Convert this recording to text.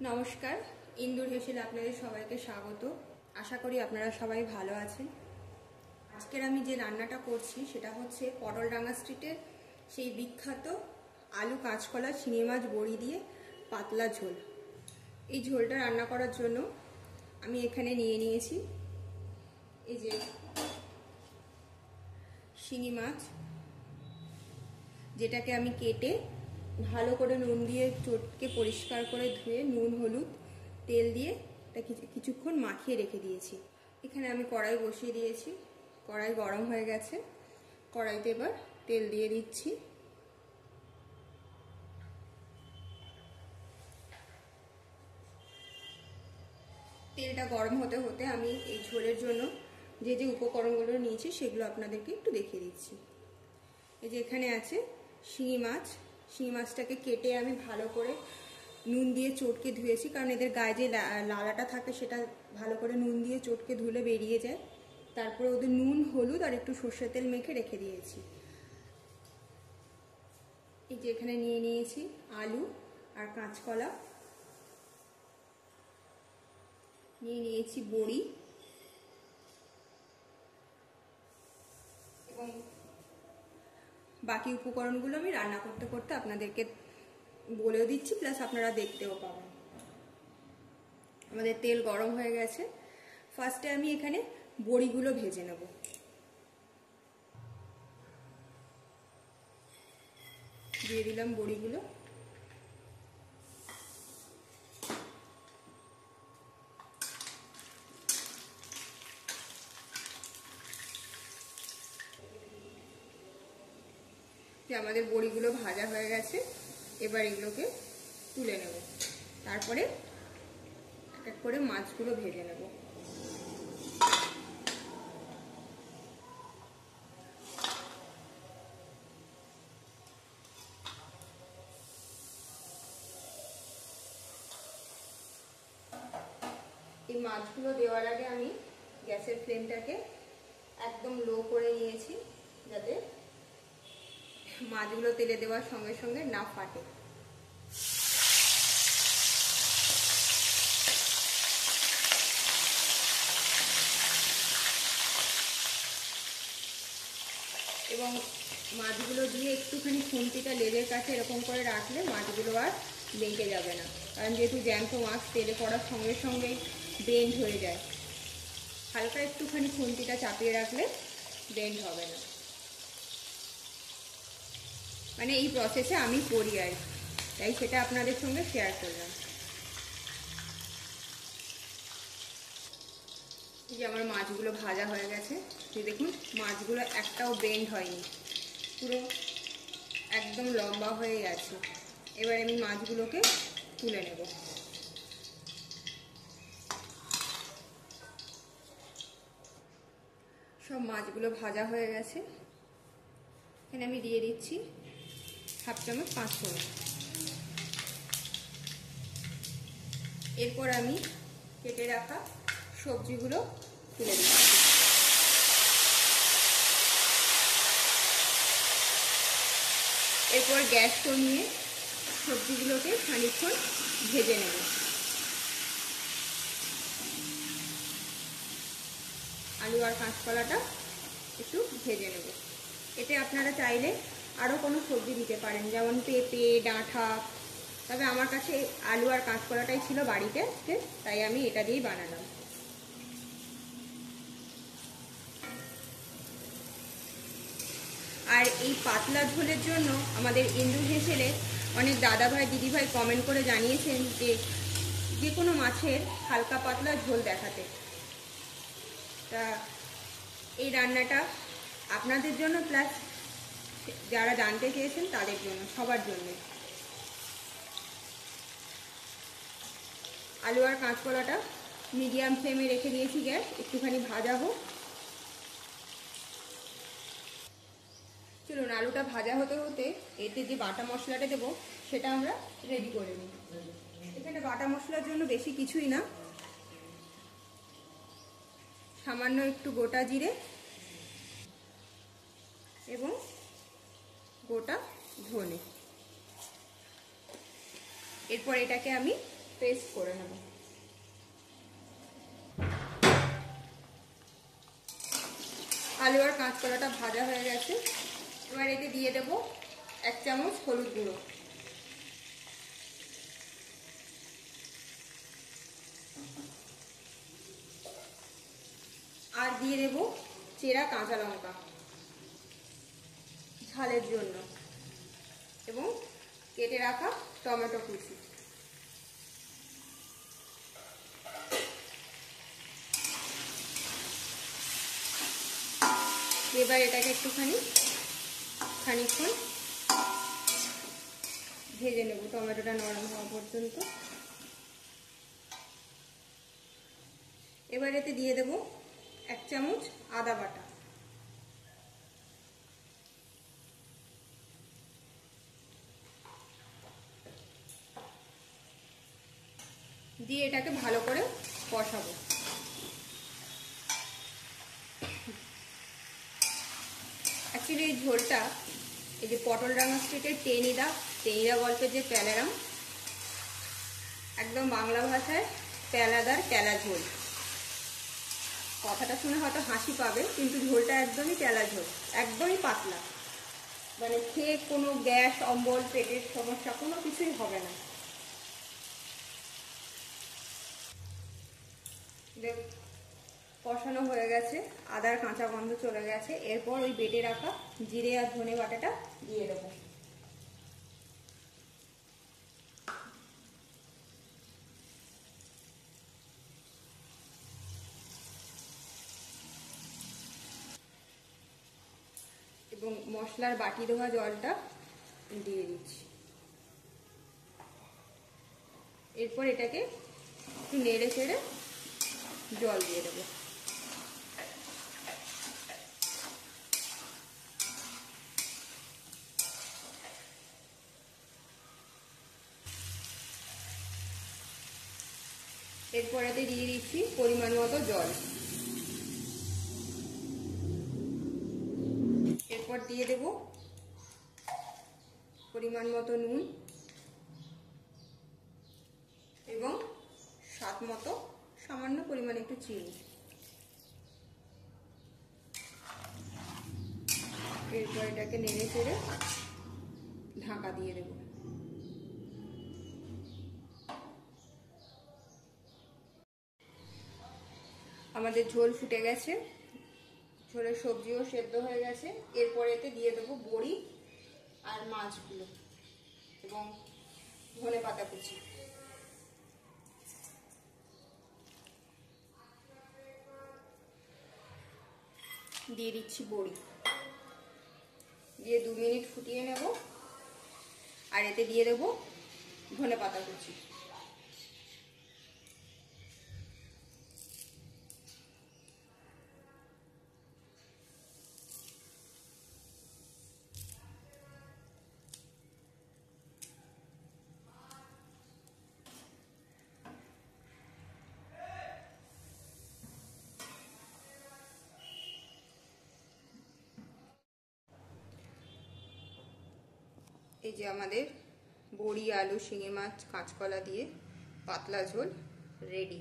নমস্কার, ইন্দুর হেসেলে আপনাদের সবাইকে স্বাগত। আশা করি আপনারা সবাই ভালো আছেন। আজকের আমি যে রান্নাটা করছি সেটা হচ্ছে পটলডাঙ্গা স্ট্রিটের সেই বিখ্যাত আলু কাঁচকলা শিঙি মাছ বড়ি দিয়ে পাতলা ঝোল। এই ঝোলটা রান্না করার জন্য আমি এখানে নিয়ে নিয়েছি এই যে শিঙি মাছ, যেটাকে আমি কেটে ভালো করে নুন দিয়ে চটকে পরিষ্কার করে ধুয়ে নুন হলুদ তেল দিয়ে এটা কিছুক্ষণ মাখিয়ে রেখে দিয়েছি। এখানে আমি কড়াই বসিয়ে দিয়েছি, কড়াই গরম হয়ে গেছে। কড়াইতে এবার তেল দিয়ে দিচ্ছি। তেলটা গরম হতে হতে আমি এই ঝোলের জন্য যে যে উপকরণগুলো নিয়েছি সেগুলো আপনাদেরকে একটু দেখিয়ে দিচ্ছি। এই যে এখানে আছে শিঙি মাছ। শিঙি মাছটাকে কেটে আমি ভালো করে নুন দিয়ে চটকে ধুয়েছি, কারণ এদের গায়ে যে লালাটা থাকে সেটা ভালো করে নুন দিয়ে চটকে ধুলে বেরিয়ে যায়। তারপরে ওদের নুন হলুদ আর একটু সর্ষের তেল মেখে রেখে দিয়েছি। এই যে এখানে নিয়ে নিয়েছি আলু আর কাঁচকলা, নিয়ে নিয়েছি বড়ি এবং বাকি উপকরণগুলো আমি রান্না করতে করতে আপনাদেরকে বলেও দিচ্ছি, প্লাস আপনারা দেখতেও পাবেন। আমাদের তেল গরম হয়ে গেছে। ফার্স্টে আমি এখানে বড়িগুলো ভেজে নেব। দিয়ে দিলাম বড়িগুলো। আমাদের বড়িগুলো ভাজা হয়ে গেছে, এবার এগুলোকে তুলে নেব। তারপরে এক এক করে মাছগুলো ভেজে নেব। এই মাছগুলো দেওয়ার আগে আমি গ্যাসের ফ্লেমটাকে একদম লো করে নিয়েছি, যাতে মাছগুলো তেলে দেওয়ার সঙ্গে সঙ্গে না ফাটে। এবং মাছগুলো দিয়ে একটুখানি খুন্তিটা লেজের কাছে এরকম করে রাখলে মাছগুলো আর বেঁকে যাবে না, কারণ যেহেতু জ্যান্ত মাছ তেলে পড়ার সঙ্গে সঙ্গেই বেন্ড হয়ে যায়। হালকা একটুখানি খুন্তিটা চাপিয়ে রাখলে বেন্ড হবে না। মানে এই প্রসেসে আমি করি আর তাই সেটা আপনাদের সঙ্গে শেয়ার করলাম। এই যে আমার মাছগুলো ভাজা হয়ে গেছে, দেখুন মাছগুলো একটাও বেন্ড হয়নি, পুরো একদম লম্বা হয়ে গেছে। এবার আমি মাছগুলোকে তুলে নেব। সব মাছগুলো ভাজা হয়ে গেছে। এখানে আমি দিয়ে দিচ্ছি হাফ চামচ 5 ফোড়ন। এরপর আমি কেটে রাখা সবজিগুলো তুলে দিচ্ছি। এরপর গ্যাস কমিয়ে সবজিগুলোকে খানিকক্ষণ ভেজে নেব। আলু আর কাঁচকলাটা একটু ভেজে নেব। এতে আপনারা চাইলে আরও কোনো সবজি দিতে পারেন, যেমন পেঁপে, ডাঁটা। তবে আমার কাছে আলু আর কাঁচকলাটাই ছিল বাড়িতে, তাই আমি এটা দিয়েই বানালাম। আর এই পাতলা ঝোলের জন্য আমাদের ইন্দুর হেসেলে অনেক দাদাভাই দিদিভাই কমেন্ট করে জানিয়েছেন যে কোনো মাছের হালকা পাতলা ঝোল দেখাতে। তা এই রান্নাটা আপনাদের জন্য, প্লাস যারা জানতে চেয়েছেন তাদের জন্য, সবার জন্য। আলু আর কাঁচকলাটা মিডিয়াম ফ্লেমে রেখে দিয়েছি গ্যাস, একটুখানি ভাজা হোক। চলুন আলুটা ভাজা হতে হতে এতে যে বাটা মশলাটা দেবো সেটা আমরা রেডি করে নিই। এখানে বাটা মশলার জন্য বেশি কিছুই না, সামান্য একটু গোটা জিরে এবং গোটা ধনে। এরপর এটাকে আমি পেস্ট করে নেব। আলু আর কাঁচকলাটা ভাজা হয়ে গেছে। এবার এতে দিয়ে দেব 1 চামচ হলুদ গুঁড়ো, আর দিয়ে দেব চেরা কাঁচা লঙ্কা ঝালের জন্য, এবং কেটে রাখা টমেটো কুচি। এবার এটাকে একটুখানি খানিকক্ষণ ভেজে নেব, টমেটোটা নরম হওয়া পর্যন্ত। এবার এতে দিয়ে দেব 1 চামচ আদা বাটা, দিয়ে এটাকে ভালো করে কষাবো। অ্যাকচুয়ালি এই ঝোলটা, এই যে পটলডাঙ্গা স্ট্রিটের টেনিদা গল্পের যে প্যালারাম, একদম বাংলা ভাষায় প্যালাদার প্যালা ঝোল। কথাটা শুনে হয়তো হাসি পাবে, কিন্তু ঝোলটা একদমই প্যালা ঝোল, একদমই পাতলা, মানে খেয়ে কোনো গ্যাস অম্বল পেটের সমস্যা কোনো কিছুই হবে না। কষানো হয়ে গেছে, আদার কাঁচা গন্ধ চলে গেছে। এরপর ওই বেটে রাখা জিরে আর ধনে বাটাটা দিয়ে দেবো। এবং মশলার বাটি ধোয়া জলটা দিয়ে দিচ্ছি। এরপর এটাকে একটু নেড়ে চেড়ে জল দিয়ে দেবো। এরপর এতে দিয়ে দিচ্ছি পরিমাণ মতো জল। এরপর দিয়ে দেব পরিমাণ মতো নুন এবং স্বাদ মতো সামান্য পরিমাণে একটু চিনি। এরপর এটাকে নেড়ে চেড়ে ঢাকা দিয়ে দেব। আমাদের ঝোল ফুটে গেছে, ঝোলের সবজিও সেদ্ধ হয়ে গেছে। এরপর এতে দিয়ে দেবো বড়ি আর মাছগুলো এবং ধনে পাতা কুচি। দিয়ে দিচ্ছি বড়ি, দিয়ে 2 মিনিট ফুটিয়ে নেব। আর এতে দিয়ে দেবো ধনে পাতা কুচি। এই যে আমাদের বড়ি, আলু, শিঙি মাছ, কাঁচকলা দিয়ে পাতলা ঝোল রেডি।